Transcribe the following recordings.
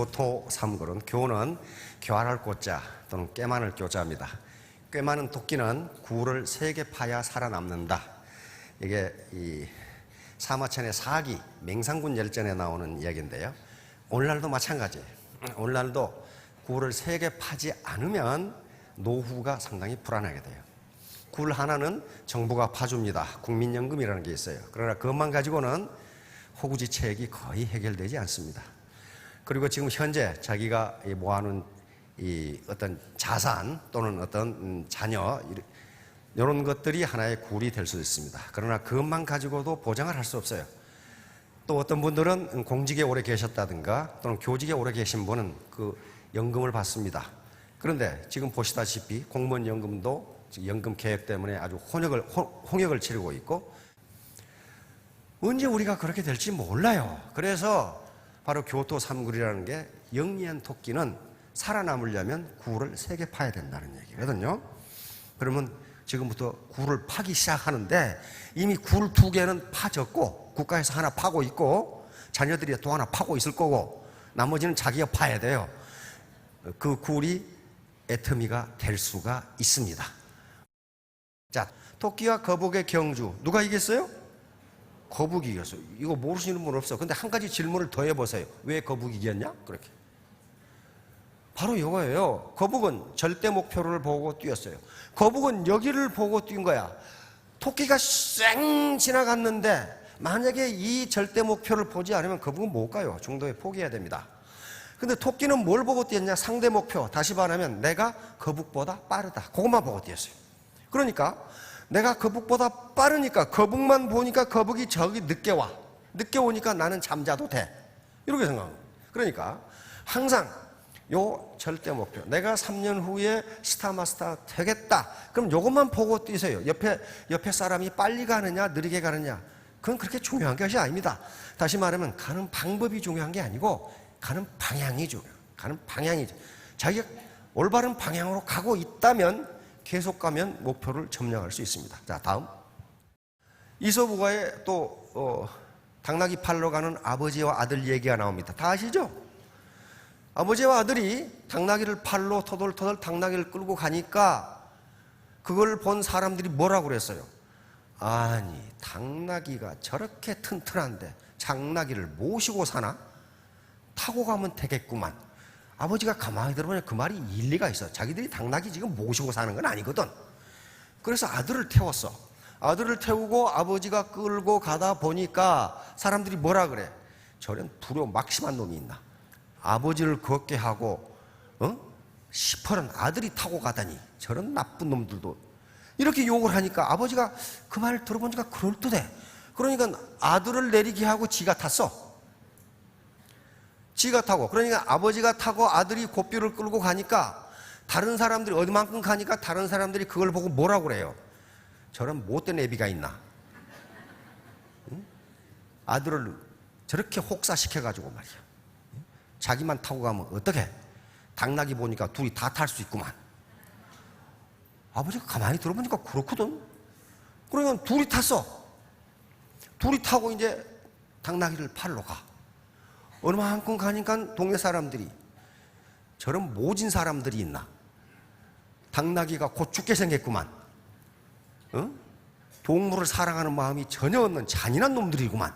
교토 삼글은 교는 교활할 교자 또는 꾀많을 교자입니다. 꾀많은 토끼는 굴을 3개 파야 살아남는다. 이게 이 사마천의 사기 맹상군 열전에 나오는 이야기인데요. 오늘날도 마찬가지예요. 오늘날도 굴을 3개 파지 않으면 노후가 상당히 불안하게 돼요. 굴 하나는 정부가 파줍니다. 국민연금이라는 게 있어요. 그러나 그것만 가지고는 호구지책이 거의 해결되지 않습니다. 그리고 지금 현재 자기가 모아놓은 이 어떤 자산 또는 어떤 자녀 이런 것들이 하나의 굴이 될 수 있습니다. 그러나 그것만 가지고도 보장을 할 수 없어요. 또 어떤 분들은 공직에 오래 계셨다든가 또는 교직에 오래 계신 분은 그 연금을 받습니다. 그런데 지금 보시다시피 공무원 연금도 연금 개혁 때문에 아주 홍역을 치르고 있고 언제 우리가 그렇게 될지 몰라요. 그래서 바로 교토 삼굴이라는 게 영리한 토끼는 살아남으려면 굴을 3개 파야 된다는 얘기거든요. 그러면 지금부터 굴을 파기 시작하는데 이미 굴 2개는 파졌고 국가에서 하나 파고 있고 자녀들이 또 하나 파고 있을 거고 나머지는 자기가 파야 돼요. 그 굴이 애터미가 될 수가 있습니다. 자, 토끼와 거북의 경주 누가 이겼어요? 거북이 이겼어요. 이거 모르시는 분 없어. 근데 한 가지 질문을 더 해보세요. 왜 거북이 이겼냐? 그렇게. 바로 이거예요. 거북은 절대 목표를 보고 뛰었어요. 거북은 여기를 보고 뛴 거야. 토끼가 쌩 지나갔는데 만약에 이 절대 목표를 보지 않으면 거북은 못 가요. 중도에 포기해야 됩니다. 근데 토끼는 뭘 보고 뛰었냐? 상대 목표. 다시 말하면 내가 거북보다 빠르다. 그것만 보고 뛰었어요. 그러니까 내가 거북보다 빠르니까 거북만 보니까 거북이 저기 늦게 와. 늦게 오니까 나는 잠자도 돼. 이렇게 생각합니다. 그러니까 항상 요 절대 목표. 내가 3년 후에 스타마스터 되겠다. 그럼 요것만 보고 뛰세요. 옆에 사람이 빨리 가느냐 느리게 가느냐 그건 그렇게 중요한 것이 아닙니다. 다시 말하면 가는 방법이 중요한 게 아니고 가는 방향이 중요해요. 가는 방향이죠. 자기가 올바른 방향으로 가고 있다면 계속 가면 목표를 점령할 수 있습니다. 자, 다음. 이소부가에 또 당나귀 팔러 가는 아버지와 아들 얘기가 나옵니다. 다 아시죠? 아버지와 아들이 당나귀를 팔로 터덜터덜 당나귀를 끌고 가니까 그걸 본 사람들이 뭐라고 그랬어요? 아니, 당나귀가 저렇게 튼튼한데 장나귀를 모시고 사나? 타고 가면 되겠구만. 아버지가 가만히 들어보니 그 말이 일리가 있어. 자기들이 당나귀 지금 모시고 사는 건 아니거든. 그래서 아들을 태웠어. 아들을 태우고 아버지가 끌고 가다 보니까 사람들이 뭐라 그래? 저런 불효 막심한 놈이 있나? 아버지를 걷게 하고 시퍼런 아들이 타고 가다니 저런 나쁜 놈들도 이렇게 욕을 하니까 아버지가 그 말을 들어보니까 그럴듯해. 그러니까 아들을 내리게 하고 지가 탔어. 지가 타고. 그러니까 아버지가 타고 아들이 고삐를 끌고 가니까 다른 사람들이 어디만큼 가니까 다른 사람들이 그걸 보고 뭐라고 그래요? 저런 못된 애비가 있나? 응? 아들을 저렇게 혹사시켜가지고 말이야. 자기만 타고 가면 어떡해? 당나귀 보니까 둘이 다 탈 수 있구만. 아버지가 가만히 들어보니까 그렇거든. 그러니까 둘이 탔어. 둘이 타고 이제 당나귀를 팔러 가. 얼마만큼 가니까 동네 사람들이 저런 모진 사람들이 있나? 당나귀가 곧 죽게 생겼구만. 동물을 사랑하는 마음이 전혀 없는 잔인한 놈들이구만.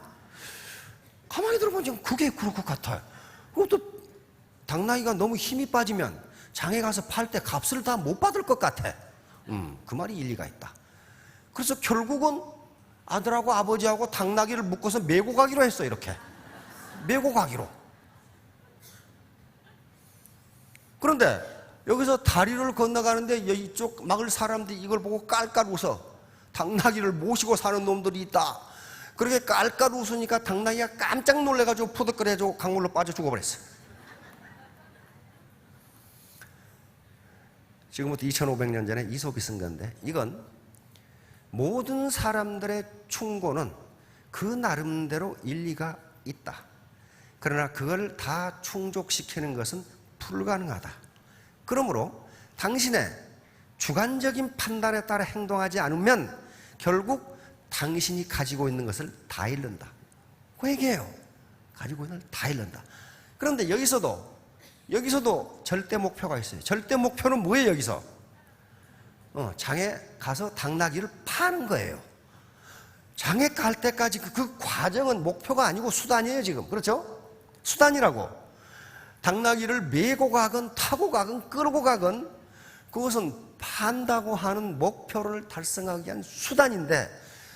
가만히 들어보면 그게 그럴 것 같아요. 그것도 당나귀가 너무 힘이 빠지면 장에 가서 팔 때 값을 다 못 받을 것 같아. 그 말이 일리가 있다. 그래서 결국은 아들하고 아버지하고 당나귀를 묶어서 메고 가기로 했어. 이렇게 메고 가기로. 그런데 여기서 다리를 건너가는데 이쪽 마을 사람들이 이걸 보고 깔깔 웃어. 당나귀를 모시고 사는 놈들이 있다. 그렇게 깔깔 웃으니까 당나귀가 깜짝 놀래가지고 푸득거려가지고 강물로 빠져 죽어버렸어. 지금부터 2500년 전에 이솝이 쓴 건데 이건 모든 사람들의 충고는 그 나름대로 일리가 있다. 그러나 그걸 다 충족시키는 것은 불가능하다. 그러므로 당신의 주관적인 판단에 따라 행동하지 않으면 결국 당신이 가지고 있는 것을 다 잃는다. 그 얘기예요. 가지고 있는 걸 다 잃는다. 그런데 여기서도 여기서도 절대 목표가 있어요. 절대 목표는 뭐예요, 여기서? 장에 가서 당나귀를 파는 거예요. 장에 갈 때까지 그 과정은 목표가 아니고 수단이에요, 지금. 그렇죠? 수단이라고. 당나귀를 메고 가건 타고 가건 끌고 가건 그것은 판다고 하는 목표를 달성하기 위한 수단인데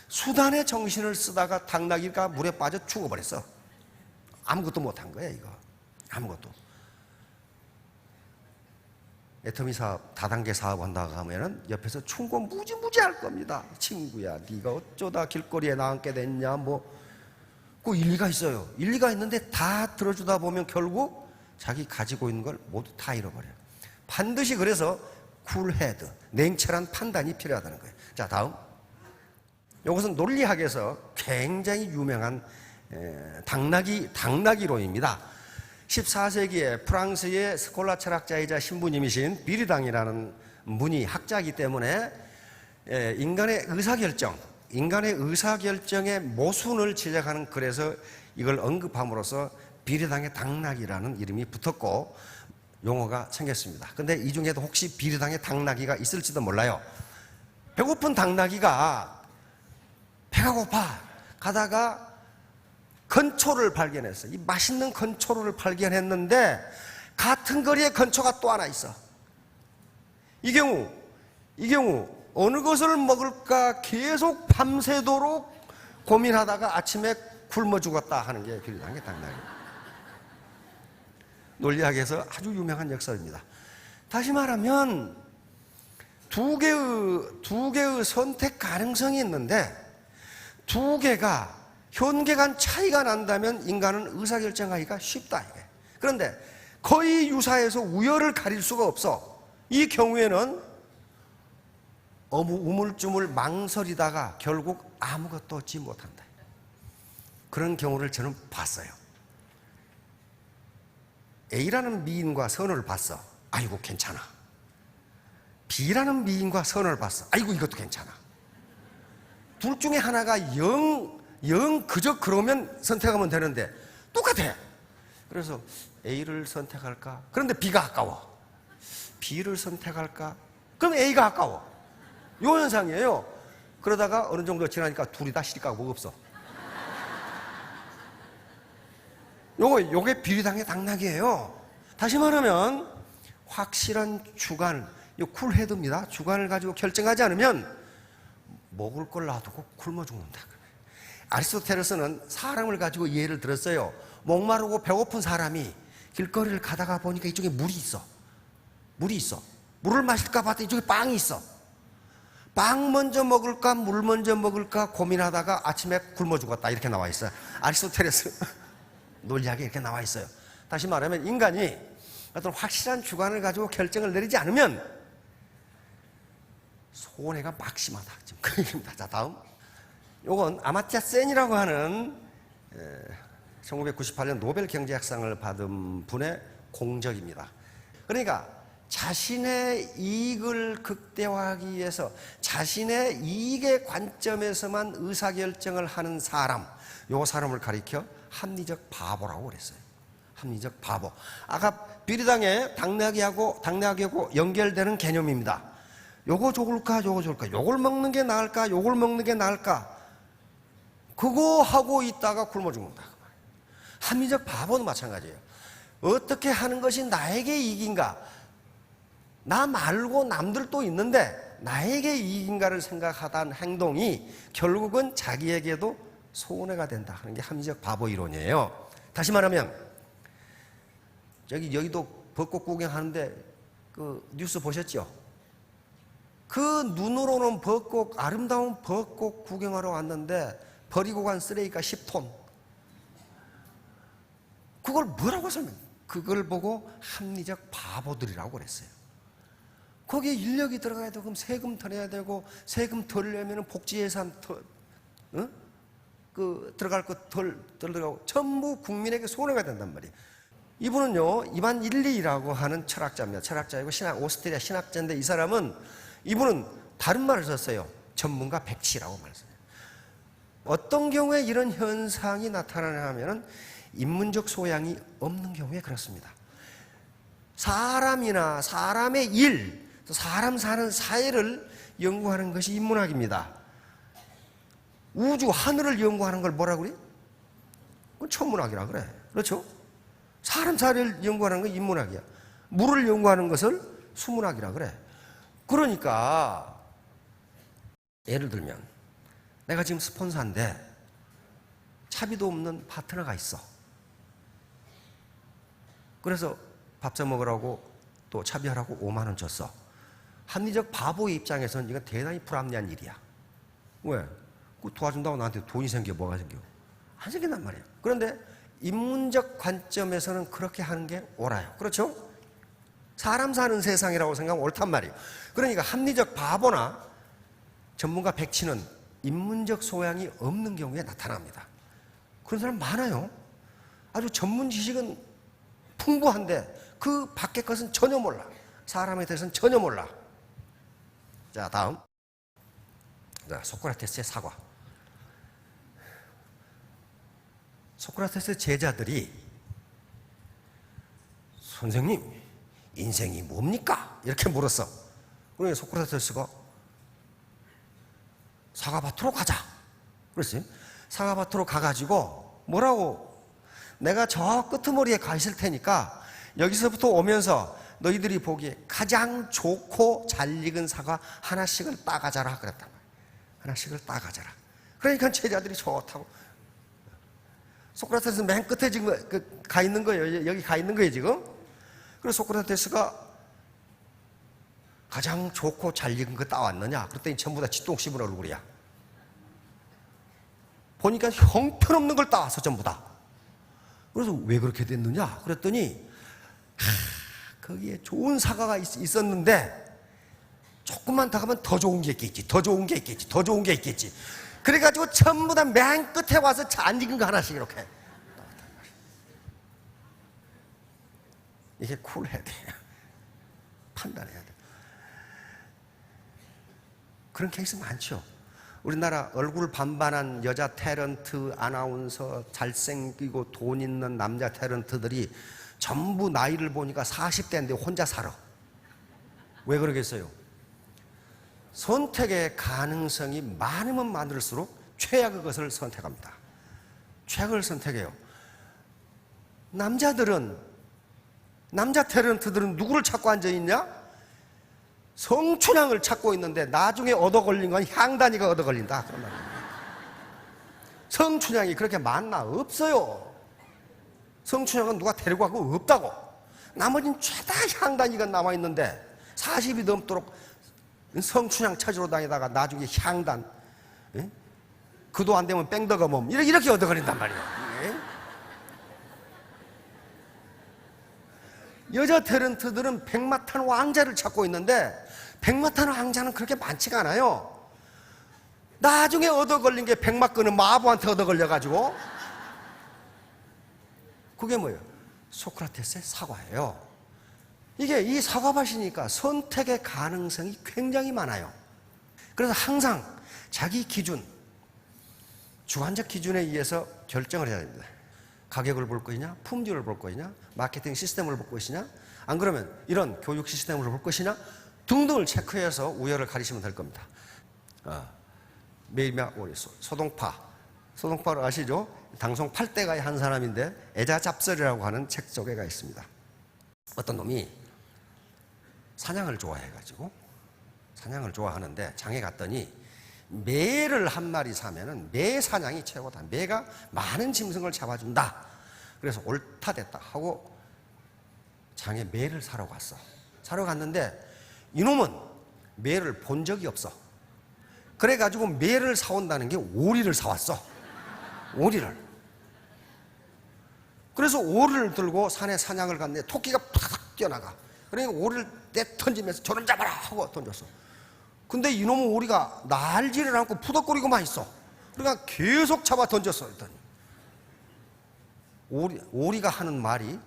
수단의 정신을 쓰다가 당나귀가 물에 빠져 죽어버렸어. 아무것도 못한 거야, 이거. 아무것도. 애터미 사업, 다단계 사업 한다고 하면은 옆에서 충고 무지무지 할 겁니다. 친구야, 네가 어쩌다 길거리에 나앉게 됐냐, 그 일리가 있어요. 일리가 있는데 다 들어주다 보면 결국 자기 가지고 있는 걸 모두 다 잃어버려요. 반드시 그래서 쿨헤드, 냉철한 판단이 필요하다는 거예요. 자, 다음. 이것은 논리학에서 굉장히 유명한 당나귀론입니다. 14세기에 프랑스의 스콜라 철학자이자 신부님이신 비르당이라는 분이 학자이기 때문에 인간의 의사결정의 모순을 지적하는 글에서 이걸 언급함으로써 비르당의 당나귀라는 이름이 붙었고 용어가 생겼습니다. 근데 이 중에도 혹시 비르당의 당나귀가 있을지도 몰라요. 배고픈 당나귀가 배가 고파 가다가 건초를 발견했어. 이 맛있는 건초를 발견했는데 같은 거리에 건초가 또 하나 있어. 이 경우 어느 것을 먹을까 계속 밤새도록 고민하다가 아침에 굶어 죽었다 하는 게 비르당의 당나귀. 논리학에서 아주 유명한 역설입니다. 다시 말하면 두 개의 선택 가능성이 있는데 두 개가 현계간 차이가 난다면 인간은 의사결정하기가 쉽다. 이게. 그런데 거의 유사해서 우열을 가릴 수가 없어. 이 경우에는 우물쭈물 망설이다가 결국 아무것도 얻지 못한다. 그런 경우를 저는 봤어요. A라는 미인과 선을 봤어. 아이고 괜찮아. B라는 미인과 선을 봤어. 아이고 이것도 괜찮아. 둘 중에 하나가 영 그저 그러면 선택하면 되는데 똑같아. 그래서 A를 선택할까? 그런데 B가 아까워. B를 선택할까? 그럼 A가 아까워. 요 현상이에요. 그러다가 어느 정도 지나니까 둘이 다 시집가고 없어. 요게 비리당의 당나귀예요. 다시 말하면 확실한 주관, 요 쿨헤드입니다. 주관을 가지고 결정하지 않으면 먹을 걸 놔두고 굶어 죽는다. 아리스토텔레스는 사람을 가지고 예를 들었어요. 목마르고 배고픈 사람이 길거리를 가다가 보니까 이쪽에 물이 있어. 물을 마실까 봤더니 이쪽에 빵이 있어. 빵 먼저 먹을까 물 먼저 먹을까 고민하다가 아침에 굶어 죽었다. 이렇게 나와 있어요. 아리스토텔레스 논리학에 이렇게 나와 있어요. 다시 말하면 인간이 어떤 확실한 주관을 가지고 결정을 내리지 않으면 손해가 막심하다. 지금 그 얘기입니다. 자, 다음. 요건 아마티아 센이라고 하는 1998년 노벨 경제학상을 받은 분의 공적입니다. 그러니까 자신의 이익을 극대화하기 위해서 자신의 이익의 관점에서만 의사결정을 하는 사람, 요 사람을 가리켜 합리적 바보라고 그랬어요. 합리적 바보. 아까 비리당의 당나귀하고 연결되는 개념입니다. 요거 좋을까, 요걸 먹는 게 나을까, 요걸 먹는 게 나을까. 그거 하고 있다가 굶어 죽는다. 합리적 바보는 마찬가지예요. 어떻게 하는 것이 나에게 이익인가? 나 말고 남들도 있는데 나에게 이익인가를 생각하던 행동이 결국은 자기에게도 손해가 된다 하는 게 합리적 바보 이론이에요. 다시 말하면 여기도 벚꽃 구경하는데 그 뉴스 보셨죠? 그 눈으로는 아름다운 벚꽃 구경하러 왔는데 버리고 간 쓰레기가 10톤. 그걸 뭐라고 설명해? 그걸 보고 합리적 바보들이라고 그랬어요. 거기에 인력이 들어가야 되고 그럼 세금 더 내야 되고 세금 덜 내면 복지 예산 들어갈 거 덜 들어가고 전부 국민에게 손해가 된단 말이에요. 이분은요 이반 일리라고 하는 철학자입니다. 철학자이고 오스트리아 신학자인데 이분은 다른 말을 썼어요. 전문가 백치라고 말을 썼어요. 어떤 경우에 이런 현상이 나타나냐 하면은 인문적 소양이 없는 경우에 그렇습니다. 사람이나 사람의 일, 사람 사는 사회를 연구하는 것이 인문학입니다. 우주, 하늘을 연구하는 걸 뭐라 그래? 그건 천문학이라 그래. 그렇죠? 사람 사회를 연구하는 건 인문학이야. 물을 연구하는 것을 수문학이라 그래. 그러니까 예를 들면 내가 지금 스폰서인데 차비도 없는 파트너가 있어. 그래서 밥 사 먹으라고 또 차비하라고 5만 원 줬어. 합리적 바보의 입장에서는 이건 대단히 불합리한 일이야. 왜? 그 도와준다고 나한테 돈이 생겨 뭐가 생겨? 안 생긴단 말이야. 그런데 인문적 관점에서는 그렇게 하는 게 옳아요. 그렇죠? 사람 사는 세상이라고 생각하면 옳단 말이에요. 그러니까 합리적 바보나 전문가 백치는 인문적 소양이 없는 경우에 나타납니다. 그런 사람 많아요. 아주 전문 지식은 풍부한데 그 밖의 것은 전혀 몰라. 사람에 대해서는 전혀 몰라. 자, 다음. 자, 소크라테스의 사과. 소크라테스 제자들이 선생님, 인생이 뭡니까? 이렇게 물었어. 그러니까 소크라테스가 사과밭으로 가자. 그랬어요. 사과밭으로 가가지고 뭐라고? 내가 저 끄트머리에 가 있을 테니까 여기서부터 오면서 너희들이 보기에 가장 좋고 잘 익은 사과 하나씩을 따가자라 그랬단 말이야. 하나씩을 따가자라. 그러니까 제자들이 좋다고. 소크라테스는 맨 끝에 지금 가 있는 거예요. 여기 가 있는 거예요, 지금. 그래서 소크라테스가 가장 좋고 잘 익은 거 따왔느냐? 그랬더니 전부 다 쥐똥 씹은 얼굴이야. 보니까 형편없는 걸 따왔어, 전부 다. 그래서 왜 그렇게 됐느냐? 그랬더니 거기에 좋은 사과가 있었는데 조금만 더 가면 더 좋은 게 있겠지, 더 좋은 게 있겠지, 더 좋은 게 있겠지. 그래가지고 전부 다 맨 끝에 와서 안 익은 거 하나씩 이렇게. 이게 쿨해야 돼. 판단해야 돼. 그런 케이스 많죠. 우리나라 얼굴 반반한 여자 탤런트, 아나운서, 잘생기고 돈 있는 남자 탤런트들이 전부 나이를 보니까 40대인데 혼자 살아. 왜 그러겠어요? 선택의 가능성이 많으면 많을수록 최악의 것을 선택합니다. 최악을 선택해요. 남자 탤런트들은 누구를 찾고 앉아있냐? 성춘향을 찾고 있는데 나중에 얻어 걸린 건 향단이가 얻어 걸린다. 그런 말이에요. 성춘향이 그렇게 많나? 없어요. 성춘향은 누가 데리고 가고 없다고. 나머지는 죄다 향단이가 남아있는데 40이 넘도록 성춘향 찾으러 다니다가 나중에 향단, 예? 그도 안 되면 뺑더가 몸 이렇게 얻어 걸린단 말이에요. 예? 여자 탤런트들은 백마탄 왕자를 찾고 있는데 백마탄 왕자는 그렇게 많지가 않아요. 나중에 얻어 걸린 게 백마끄는 마부한테 얻어 걸려가지고. 그게 뭐예요? 소크라테스의 사과예요. 이게 이 사과밭이니까 선택의 가능성이 굉장히 많아요. 그래서 항상 자기 기준, 주관적 기준에 의해서 결정을 해야 됩니다. 가격을 볼 것이냐, 품질을 볼 것이냐, 마케팅 시스템을 볼 것이냐, 안 그러면 이런 교육 시스템을 볼 것이냐 등등을 체크해서 우열을 가리시면 될 겁니다. 우리 소동파를 아시죠? 당송 8대가의 한 사람인데 애자잡설이라고 하는 책 속에가 있습니다. 어떤 놈이 사냥을 좋아해가지고 사냥을 좋아하는데 장에 갔더니 매를 한 마리 사면은 매 사냥이 최고다. 매가 많은 짐승을 잡아준다. 그래서 옳다 됐다 하고 장에 매를 사러 갔어. 사러 갔는데 이놈은 매를 본 적이 없어. 그래가지고 매를 사온다는 게 오리를 사왔어. 오리를. 그래서 오리를 들고 산에 사냥을 갔는데 토끼가 팍 뛰어나가. 그러니까 오리를 내던지면서 저놈 잡아라 하고 던졌어. 근데 이놈은 오리가 날지를 않고 푸덕거리고만 있어. 그러니까 계속 잡아 던졌어. 일단 오리가 하는 말이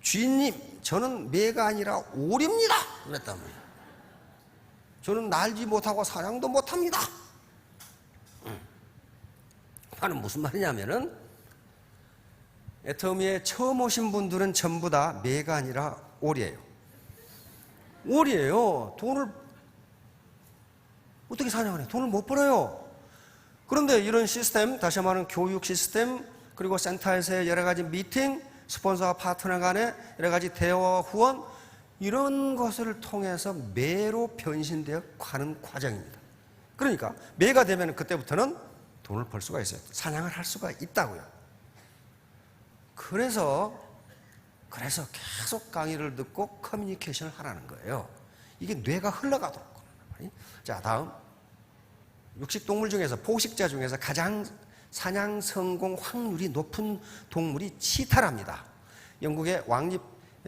주인님, 저는 매가 아니라 오리입니다. 그랬단 말이야. 저는 날지 못하고 사냥도 못합니다. 나는 무슨 말이냐면은 애터미에 처음 오신 분들은 전부 다 매가 아니라 오리예요. 오리예요. 돈을 어떻게 사냥을 해? 돈을 못 벌어요. 그런데 이런 시스템, 다시 말하면 교육 시스템, 그리고 센터에서의 여러 가지 미팅, 스폰서와 파트너 간의 여러 가지 대화와 후원, 이런 것을 통해서 매로 변신되어 가는 과정입니다. 그러니까 매가 되면 그때부터는 돈을 벌 수가 있어요. 사냥을 할 수가 있다고요. 그래서 계속 강의를 듣고 커뮤니케이션을 하라는 거예요. 이게 뇌가 흘러가도록. 자, 다음. 육식동물 중에서, 포식자 중에서 가장 사냥 성공 확률이 높은 동물이 치타랍니다. 영국의 왕립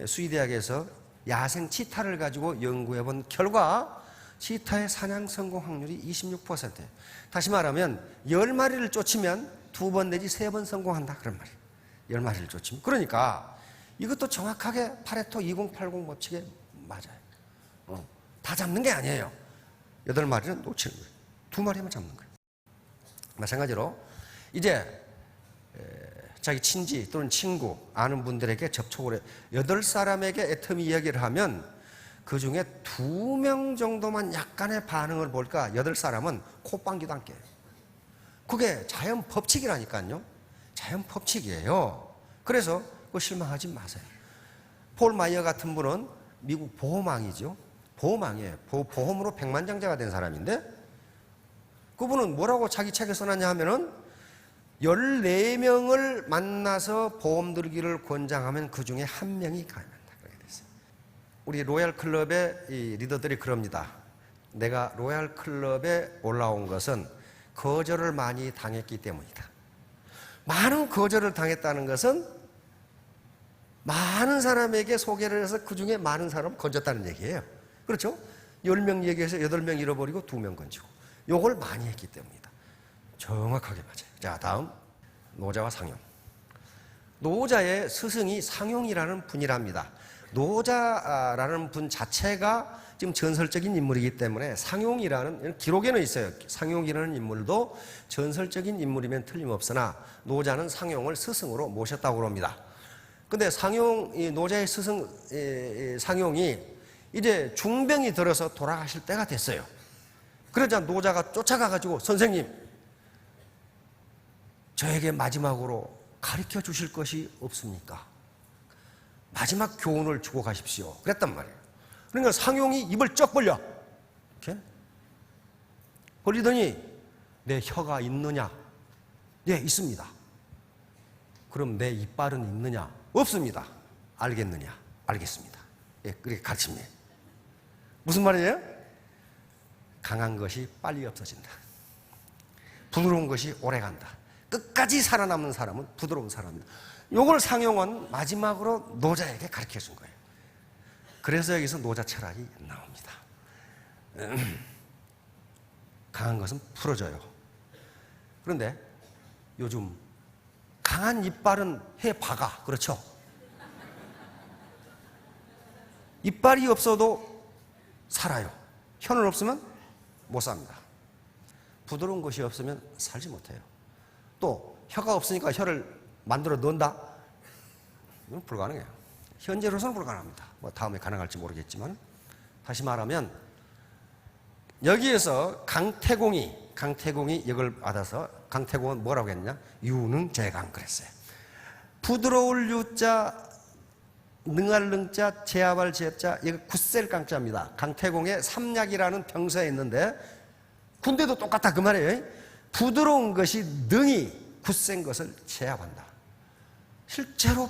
수의대학에서 야생 치타를 가지고 연구해 본 결과 치타의 사냥 성공 확률이 26%예요. 다시 말하면 10마리를 쫓으면 2번 내지 3번 성공한다 그런 말이에요. 10마리를 쫓으면. 그러니까 이것도 정확하게 파레토 2080 법칙에 맞아요. 다 잡는 게 아니에요. 8마리는 놓치는 거예요. 2마리만 잡는 거예요. 마찬가지로 이제 자기 친지 또는 친구, 아는 분들에게 접촉을 해요. 8사람에게 애터미 이야기를 하면 그 중에 2명 정도만 약간의 반응을 볼까 8사람은 콧방귀도 안 껴요. 그게 자연 법칙이라니까요. 자연 법칙이에요. 그래서 그거 실망하지 마세요. 폴 마이어 같은 분은 미국 보험왕이죠. 보험왕이에요. 보험으로 백만장자가 된 사람인데 그분은 뭐라고 자기 책에 써놨냐 하면은 14명을 만나서 보험 들기를 권장하면 그 중에 1명이 가입한다. 그렇게 됐어요. 우리 로얄 클럽의 이 리더들이 그럽니다. 내가 로얄 클럽에 올라온 것은 거절을 많이 당했기 때문이다. 많은 거절을 당했다는 것은 많은 사람에게 소개를 해서 그 중에 많은 사람을 건졌다는 얘기예요. 그렇죠? 10명 얘기해서 8명 잃어버리고 2명 건지고. 요걸 많이 했기 때문이다. 정확하게 맞아요. 자, 다음. 노자와 상용. 노자의 스승이 상용이라는 분이랍니다. 노자라는 분 자체가 지금 전설적인 인물이기 때문에 상용이라는, 기록에는 있어요. 상용이라는 인물도 전설적인 인물이면 틀림없으나 노자는 상용을 스승으로 모셨다고 합니다. 근데 노자의 스승 상용이 이제 중병이 들어서 돌아가실 때가 됐어요. 그러자 노자가 쫓아가가지고 선생님, 저에게 마지막으로 가르쳐 주실 것이 없습니까? 마지막 교훈을 주고 가십시오. 그랬단 말이에요. 그러니까 상용이 입을 쩍 벌려. 이렇게 벌리더니 내 혀가 있느냐? 네, 있습니다. 그럼 내 이빨은 있느냐? 없습니다. 알겠느냐? 알겠습니다. 예, 그렇게 가르칩니다. 무슨 말이에요? 강한 것이 빨리 없어진다. 부드러운 것이 오래 간다. 끝까지 살아남는 사람은 부드러운 사람입니다. 이걸 상용은 마지막으로 노자에게 가르쳐 준 거예요. 그래서 여기서 노자 철학이 나옵니다. 강한 것은 풀어져요. 그런데 요즘 강한 이빨은 해 박아. 그렇죠? 이빨이 없어도 살아요. 혀는 없으면 못 삽니다. 부드러운 것이 없으면 살지 못해요. 또 혀가 없으니까 혀를 만들어 넣는다? 이건 불가능해요. 현재로서는 불가능합니다. 뭐 다음에 가능할지 모르겠지만, 다시 말하면 여기에서 강태공이 이걸 받아서, 강태공은 뭐라고 했냐? 유능재강 그랬어요. 부드러울 유자, 능할 능자, 제압할 제자, 이거 굳셀 강자입니다. 강태공의 삼약이라는 병서에 있는데 군대도 똑같다 그 말이에요. 부드러운 것이 능히 굳센 것을 제압한다. 실제로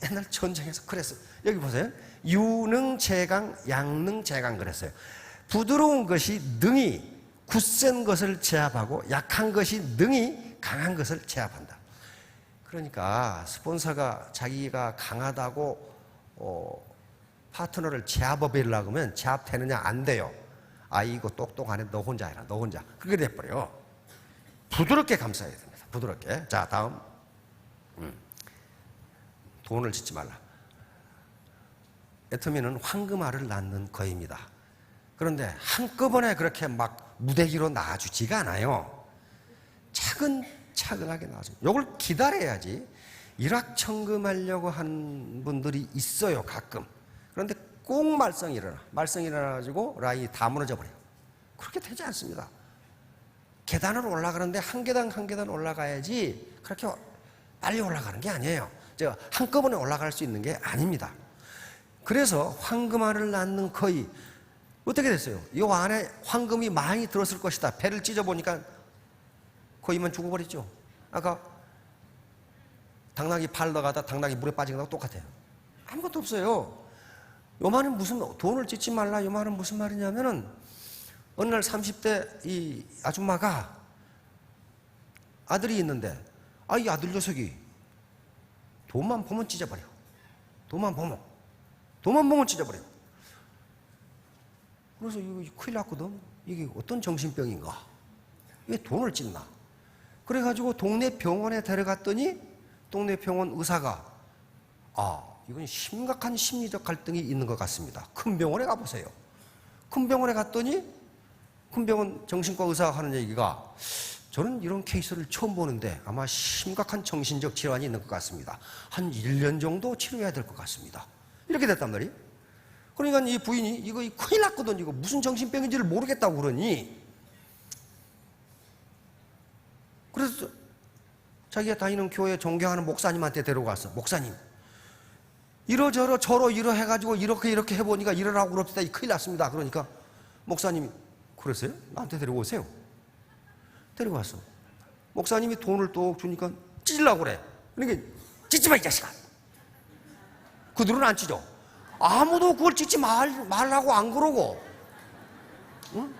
옛날 전쟁에서 그랬어요. 여기 보세요. 유능재강, 양능재강 그랬어요. 부드러운 것이 능히 굳센 것을 제압하고 약한 것이 능히 강한 것을 제압한다. 그러니까 스폰서가 자기가 강하다고 파트너를 제압해보려고 하면 제압되느냐? 안 돼요. 아이고 똑똑하네, 너 혼자 해라, 너 혼자. 그게 돼버려요. 부드럽게 감싸야 됩니다. 부드럽게. 자, 다음. 돈을 짓지 말라. 애터미는 황금알을 낳는 거입니다. 그런데 한꺼번에 그렇게 막 무대기로 낳아주지가 않아요. 차근차근하게 낳아줘요. 이걸 기다려야지. 일확천금하려고 하는 분들이 있어요, 가끔. 그런데 꼭 말썽이 일어나가지고 라인이 다 무너져 버려요. 그렇게 되지 않습니다. 계단을 올라가는데 한 계단 한 계단 올라가야지 그렇게 빨리 올라가는 게 아니에요. 제가 한꺼번에 올라갈 수 있는 게 아닙니다. 그래서 황금알을 낳는 거의 어떻게 됐어요? 이 안에 황금이 많이 들었을 것이다. 배를 찢어보니까 거의만 죽어버렸죠. 아까 당나귀 팔 넣어가다 당나귀 물에 빠진 거하고 똑같아요. 아무것도 없어요. 요 말은 무슨, 돈을 찢지 말라 요 말은 무슨 말이냐면은 어느 날 30대 이 아줌마가 아들이 있는데 이 아들 녀석이 돈만 보면 찢어버려. 돈만 보면 찢어버려. 그래서 이거 큰일 났거든. 이게 어떤 정신병인가? 왜 돈을 찢나? 그래가지고 동네 병원에 데려갔더니 동네 병원 의사가 이건 심각한 심리적 갈등이 있는 것 같습니다. 큰 병원에 가보세요. 큰 병원에 갔더니 큰 병원 정신과 의사가 하는 얘기가 저는 이런 케이스를 처음 보는데 아마 심각한 정신적 질환이 있는 것 같습니다. 한 1년 정도 치료해야 될 것 같습니다. 이렇게 됐단 말이에요. 그러니까 이 부인이 이거 큰일 났거든. 이거 무슨 정신병인지를 모르겠다고 그러니 그래서 자기가 다니는 교회 존경하는 목사님한테 데려갔어. 목사님, 이러저러 저러 이러 해가지고 이렇게 해보니까 이러라고 그럽시다. 큰일 났습니다. 그러니까 목사님이 그랬어요? 나한테 데려오세요. 데려갔어. 목사님이 돈을 똑 주니까 찢으려고 그래. 그러니까 찢지 마 이 자식아. 그들은 안 찢어. 아무도 그걸 찢지 말라고 안 그러고, 응?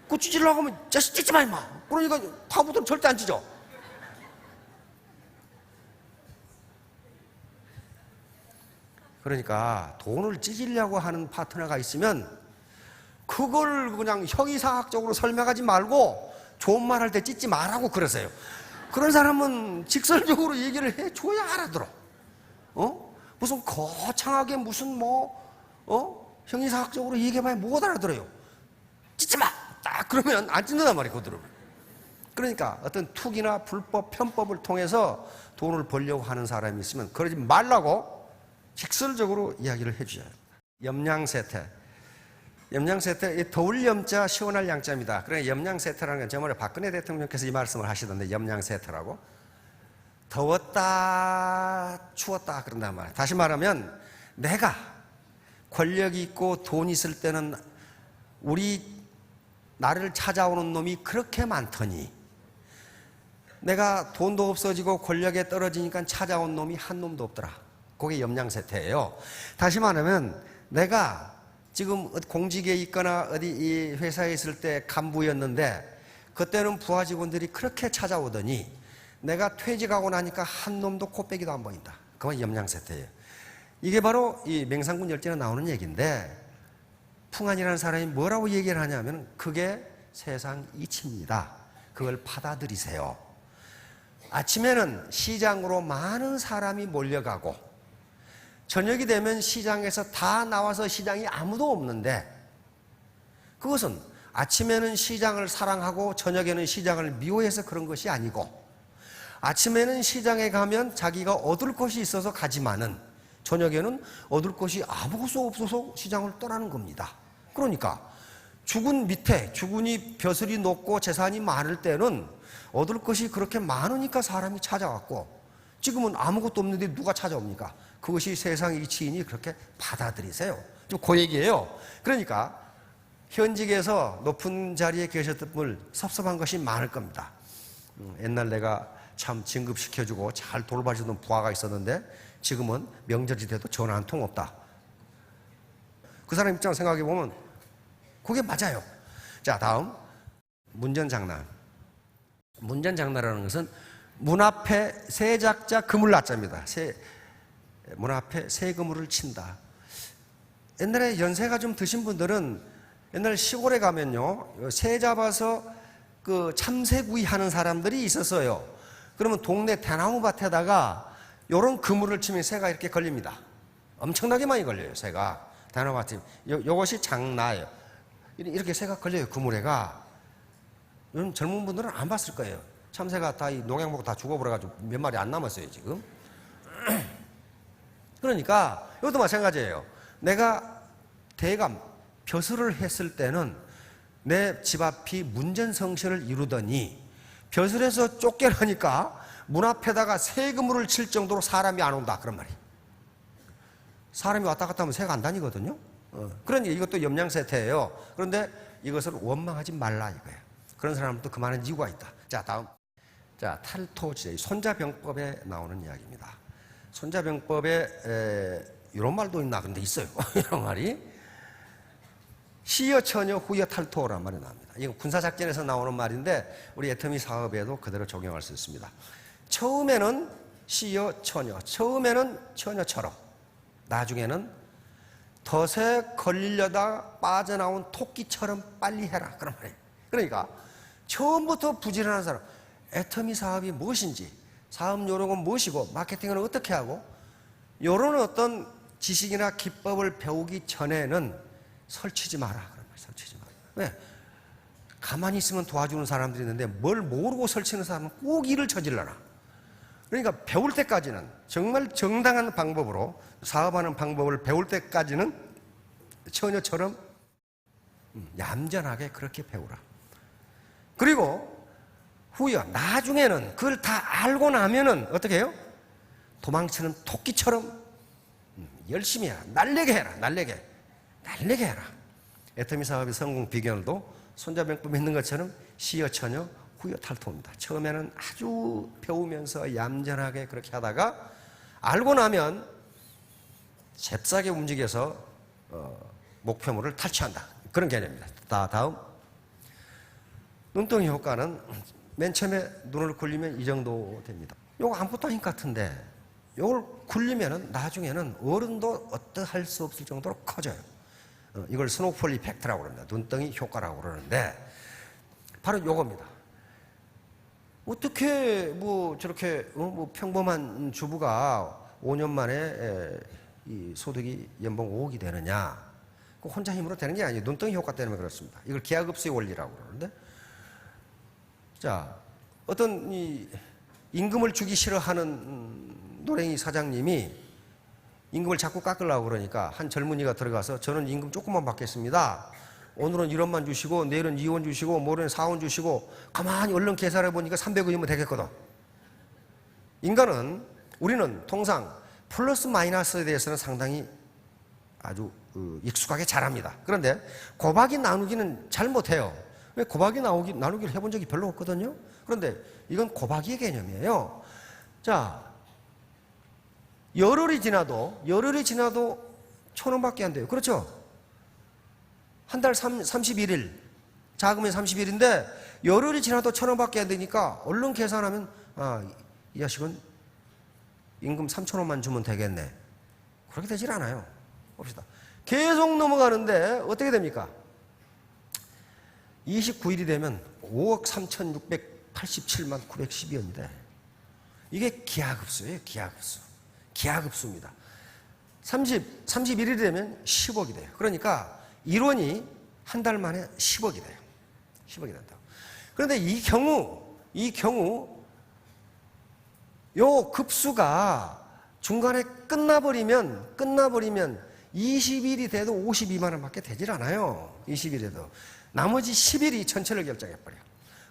그거 찢으려고 하면 자식 찢지 마 임마. 그러니까 타부들은 절대 안 찢어. 그러니까 돈을 찢으려고 하는 파트너가 있으면 그걸 그냥 형이상학적으로 설명하지 말고 좋은 말 할 때 찢지 말라고 그러세요. 그런 사람은 직설적으로 얘기를 해줘야 알아들어. 무슨 거창하게 무슨 형이상학적으로 얘기해봐야 못 알아들어요. 찢지 마! 딱 그러면 안 찢는단 말이에요, 그들은. 그러니까 어떤 투기나 불법, 편법을 통해서 돈을 벌려고 하는 사람이 있으면 그러지 말라고 직설적으로 이야기를 해주셔요. 염량세태. 염량세태, 더울 염자, 시원할 양자입니다. 그러니까 염량세태라는 건 저번에 박근혜 대통령께서 이 말씀을 하시던데, 염량세태라고. 더웠다, 추웠다, 그런단 말이에요. 다시 말하면, 내가 권력이 있고 돈 있을 때는 나를 찾아오는 놈이 그렇게 많더니, 내가 돈도 없어지고 권력에 떨어지니까 찾아온 놈이 한 놈도 없더라. 그게 염량세태예요. 다시 말하면, 내가 지금 공직에 있거나 어디 이 회사에 있을 때 간부였는데 그때는 부하 직원들이 그렇게 찾아오더니 내가 퇴직하고 나니까 한 놈도 코빼기도 안 보인다. 그건 염량세태예요. 이게 바로 이 맹상군 열전에 나오는 얘기인데, 풍안이라는 사람이 뭐라고 얘기를 하냐면 그게 세상 이치입니다. 그걸 받아들이세요. 아침에는 시장으로 많은 사람이 몰려가고 저녁이 되면 시장에서 다 나와서 시장이 아무도 없는데, 그것은 아침에는 시장을 사랑하고 저녁에는 시장을 미워해서 그런 것이 아니고, 아침에는 시장에 가면 자기가 얻을 것이 있어서 가지만은 저녁에는 얻을 것이 아무것도 없어서 시장을 떠나는 겁니다. 그러니까 죽은이 벼슬이 높고 재산이 많을 때는 얻을 것이 그렇게 많으니까 사람이 찾아왔고, 지금은 아무것도 없는데 누가 찾아옵니까? 그것이 세상의 이치이니 그렇게 받아들이세요. 좀 그 얘기예요. 그러니까 현직에서 높은 자리에 계셨던 분 섭섭한 것이 많을 겁니다. 옛날 내가 참 진급시켜주고 잘 돌봐주는 부하가 있었는데 지금은 명절이 돼도 전화 한 통 없다. 그 사람 입장을 생각해 보면 그게 맞아요. 자, 다음 문전장난. 문전장난이라는 것은 문 앞에 세작자 그물 낫자입니다. 문 앞에 새 그물을 친다. 옛날에 연세가 좀 드신 분들은 옛날 시골에 가면요, 새 잡아서 그 참새구이 하는 사람들이 있었어요. 그러면 동네 대나무 밭에다가 요런 그물을 치면 새가 이렇게 걸립니다. 엄청나게 많이 걸려요, 새가. 대나무 밭에. 요것이 장나예요. 이렇게 새가 걸려요, 그물에가. 요즘 젊은 분들은 안 봤을 거예요. 참새가 다 이 농약 먹고 다 죽어버려가지고 몇 마리 안 남았어요, 지금. 그러니까 이것도 마찬가지예요. 내가 대감 벼슬을 했을 때는 내 집 앞이 문전성시를 이루더니 벼슬에서 쫓겨나니까 문 앞에다가 새그물을 칠 정도로 사람이 안 온다 그런 말이에요. 사람이 왔다 갔다 하면 새가 안 다니거든요. 그러니 이것도 염량세태예요. 그런데 이것을 원망하지 말라 이거예요. 그런 사람도 그만한 이유가 있다. 자, 다음. 자, 탈토지의 손자병법에 나오는 이야기입니다. 손자병법에 이런 말도 있나? 근데 있어요. 이런 말이. 시여 처녀 후여 탈토란 말이 나옵니다. 이건 군사작전에서 나오는 말인데 우리 애터미 사업에도 그대로 적용할 수 있습니다. 처음에는 시여 처녀, 처음에는 처녀처럼, 나중에는 덫에 걸리려다 빠져나온 토끼처럼 빨리 해라 그런 말이에요. 그러니까 처음부터 부지런한 사람, 애터미 사업이 무엇인지, 사업 요령은 무엇이고, 마케팅은 어떻게 하고, 이런 어떤 지식이나 기법을 배우기 전에는 설치지 마라 그런 말이에요. 설치지 마라. 왜? 가만히 있으면 도와주는 사람들이 있는데 뭘 모르고 설치는 사람은 꼭 일을 저질러라. 그러니까 배울 때까지는 정말 정당한 방법으로 사업하는 방법을 배울 때까지는 처녀처럼 얌전하게 그렇게 배우라. 그리고 후여 나중에는 그걸 다 알고 나면은 어떻게 해요? 도망치는 토끼처럼 열심히 해라. 날래게 해라. 날래게 해라. 애터미 사업의 성공 비결도 손자병법에 있는 것처럼 시여 처녀 후여 탈토입니다. 처음에는 아주 배우면서 얌전하게 그렇게 하다가 알고 나면 잽싸게 움직여서 목표물을 탈취한다. 그런 개념입니다. 다음. 눈덩이 효과는 맨 처음에 눈을 굴리면 이 정도 됩니다. 요거 아무것도 아닌 것 같은데 요걸 굴리면은 나중에는 어른도 어떠할 수 없을 정도로 커져요. 이걸 스노우폴 이펙트라고 그럽니다. 눈덩이 효과라고 그러는데 바로 요겁니다. 어떻게 저렇게 평범한 주부가 5년 만에 이 소득이 연봉 5억이 되느냐? 혼자 힘으로 되는 게 아니에요. 눈덩이 효과 때문에 그렇습니다. 이걸 기하급수의 원리라고 그러는데, 자, 어떤 이 임금을 주기 싫어하는 노랭이 사장님이 임금을 자꾸 깎으려고 그러니까 한 젊은이가 들어가서 저는 임금 조금만 받겠습니다. 오늘은 1원만 주시고 내일은 2원 주시고 모레는 4원 주시고 가만히 얼른 계산해 보니까 300원이면 되겠거든. 인간은 우리는 통상 플러스 마이너스에 대해서는 상당히 아주 익숙하게 잘합니다. 그런데 곱하기 나누기는 잘 못해요. 왜? 곱하기 나누기를 해본 적이 별로 없거든요. 그런데 이건 곱하기의 개념이에요. 자, 열흘이 지나도 1,000원밖에 안 돼요. 그렇죠? 한 달 31일, 자금이 30일인데 열흘이 지나도 1,000원밖에 안 되니까 얼른 계산하면 이 자식은 임금 3,000원만 주면 되겠네. 그렇게 되질 않아요. 봅시다. 계속 넘어가는데 어떻게 됩니까? 29일이 되면 5억 3,687만 912원인데 이게 기하급수예요. 기하급수입니다. 31일이 되면 10억이 돼요. 그러니까 1원이 한 달 만에 10억이 돼요. 10억이 된다고. 그런데 이 경우 요 급수가 중간에 끝나버리면 20일이 돼도 52만 원밖에 되질 않아요. 20일에도. 나머지 10일이 전체를 결정해버려요.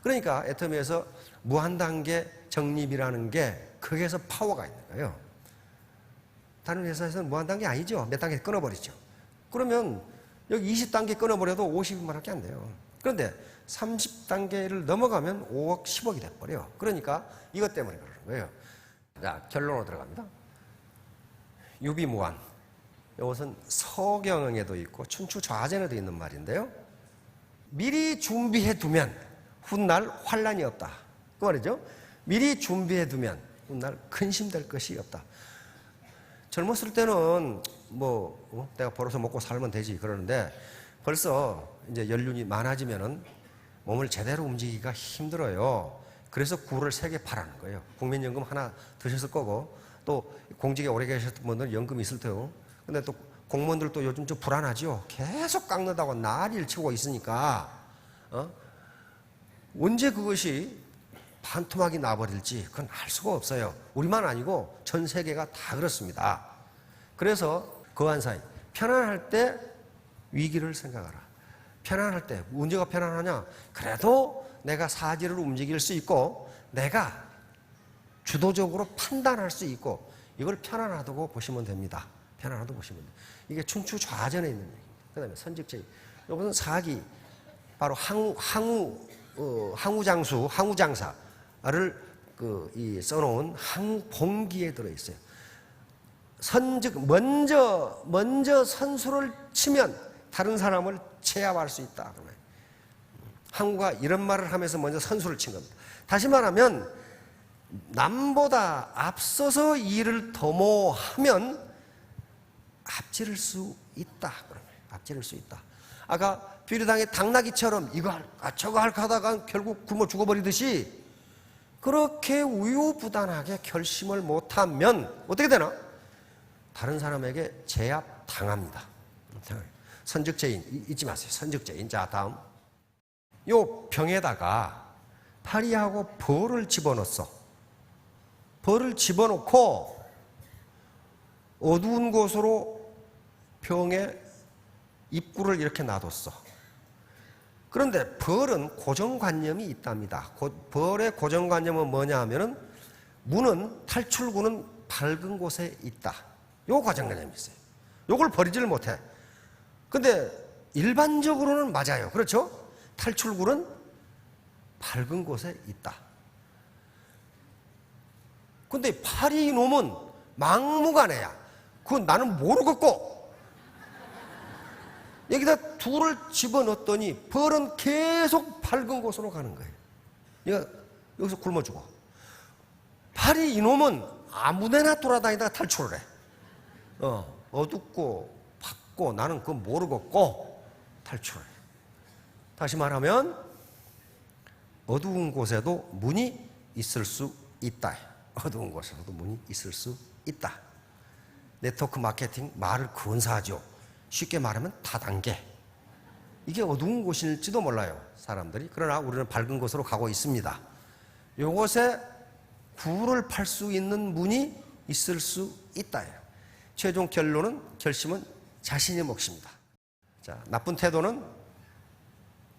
그러니까 애터미에서 무한단계 적립이라는 게 거기에서 파워가 있는 거예요. 다른 회사에서는 무한단계 아니죠. 몇 단계 끊어버리죠. 그러면 여기 20단계 끊어버려도 50만 원밖에 안 돼요. 그런데 30단계를 넘어가면 5억 10억이 돼버려요. 그러니까 이것 때문에 그러는 거예요. 자, 결론으로 들어갑니다. 유비무한. 이것은 서경에도 있고 춘추좌전에도 있는 말인데요. 미리 준비해 두면 훗날 환란이 없다. 그 말이죠. 미리 준비해 두면 훗날 근심될 것이 없다. 젊었을 때는 내가 벌어서 먹고 살면 되지 그러는데 벌써 이제 연륜이 많아지면은 몸을 제대로 움직이기가 힘들어요. 그래서 구를 3개 파라는 거예요. 국민연금 하나 드셨을 거고 또 공직에 오래 계셨던 분들은 연금이 있을 테고 근데 또 공무원들도 요즘 좀 불안하죠. 계속 깎는다고 난리를 치고 있으니까 언제 그것이 반토막이 나버릴지 그건 알 수가 없어요. 우리만 아니고 전 세계가 다 그렇습니다. 그래서 거한사이 편안할 때 위기를 생각하라. 편안할 때 문제가 편안하냐? 그래도 내가 사지를 움직일 수 있고 내가 주도적으로 판단할 수 있고 이걸 편안하다고 보시면 됩니다. 편안하다고 보시면 돼요. 이게 춘추좌전에 있는 얘기입니다. 그 다음에 선직제인. 이것은 사기, 바로 항우장수, 항우장사를 써놓은 항봉기에 들어있어요. 먼저 선수를 치면 다른 사람을 제압할 수 있다. 항우가 이런 말을 하면서 먼저 선수를 친 겁니다. 다시 말하면 남보다 앞서서 일을 도모하면 앞지를 수 있다. 앞지를 수 있다. 아까 비료당의 당나귀처럼 이거 할까 저거 할까 하다가 결국 굶어 죽어버리듯이 그렇게 우유부단하게 결심을 못하면 어떻게 되나? 다른 사람에게 제압당합니다. 선적죄인 잊지 마세요. 선적죄인. 자, 다음. 요 병에다가 파리하고 벌을 집어넣었어. 벌을 집어넣고 어두운 곳으로 병의 입구를 이렇게 놔뒀어. 그런데 벌은 고정관념이 있답니다. 벌의 고정관념은 뭐냐 하면은 문은, 탈출구는 밝은 곳에 있다. 요 고정관념이 있어요. 요걸 버리지를 못해. 근데 일반적으로는 맞아요. 그렇죠? 탈출구는 밝은 곳에 있다. 근데 파리 놈은 막무가내야. 그건 나는 모르겠고. 여기다 둘을 집어넣었더니 벌은 계속 밝은 곳으로 가는 거예요. 얘가 여기서 굶어 죽어. 파리 이놈은 아무데나 돌아다니다가 탈출을 해. 어둡고 밝고 나는 그거 모르겠고 탈출을 해. 다시 말하면 어두운 곳에도 문이 있을 수 있다. 어두운 곳에서도 문이 있을 수 있다. 네트워크 마케팅 말을 근사하죠. 쉽게 말하면 다단계. 이게 어두운 곳일지도 몰라요, 사람들이. 그러나 우리는 밝은 곳으로 가고 있습니다. 이곳에 구를 팔 수 있는 문이 있을 수 있다. 최종 결심은 자신의 몫입니다. 자, 나쁜 태도는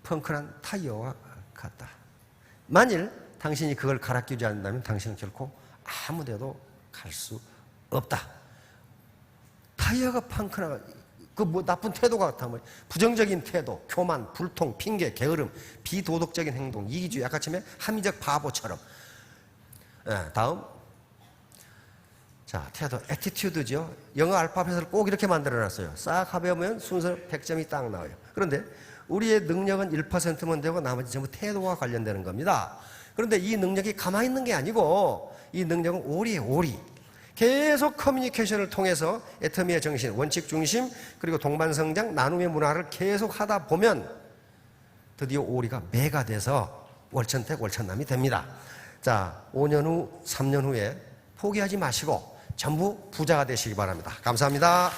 펑크난 타이어와 같다. 만일 당신이 그걸 갈아 끼우지 않는다면 당신은 결코 아무 데도 갈 수 없다. 타이어가 펑크나 나쁜 태도가 같다면 부정적인 태도, 교만, 불통, 핑계, 게으름, 비도덕적인 행동, 이기주의, 약간쯤에 합리적 바보처럼. 다음. 자, 태도, 애티튜드죠. 영어 알파벳을 꼭 이렇게 만들어놨어요. 싹 합해보면 순서 100점이 딱 나와요. 그런데 우리의 능력은 1%면 되고 나머지 전부 태도와 관련되는 겁니다. 그런데 이 능력이 가만히 있는 게 아니고 이 능력은 오리예요, 오리. 계속 커뮤니케이션을 통해서 애터미의 정신, 원칙 중심, 그리고 동반성장, 나눔의 문화를 계속 하다 보면 드디어 오리가 매가 돼서 월천택, 월천남이 됩니다. 자, 5년 후, 3년 후에 포기하지 마시고 전부 부자가 되시기 바랍니다. 감사합니다.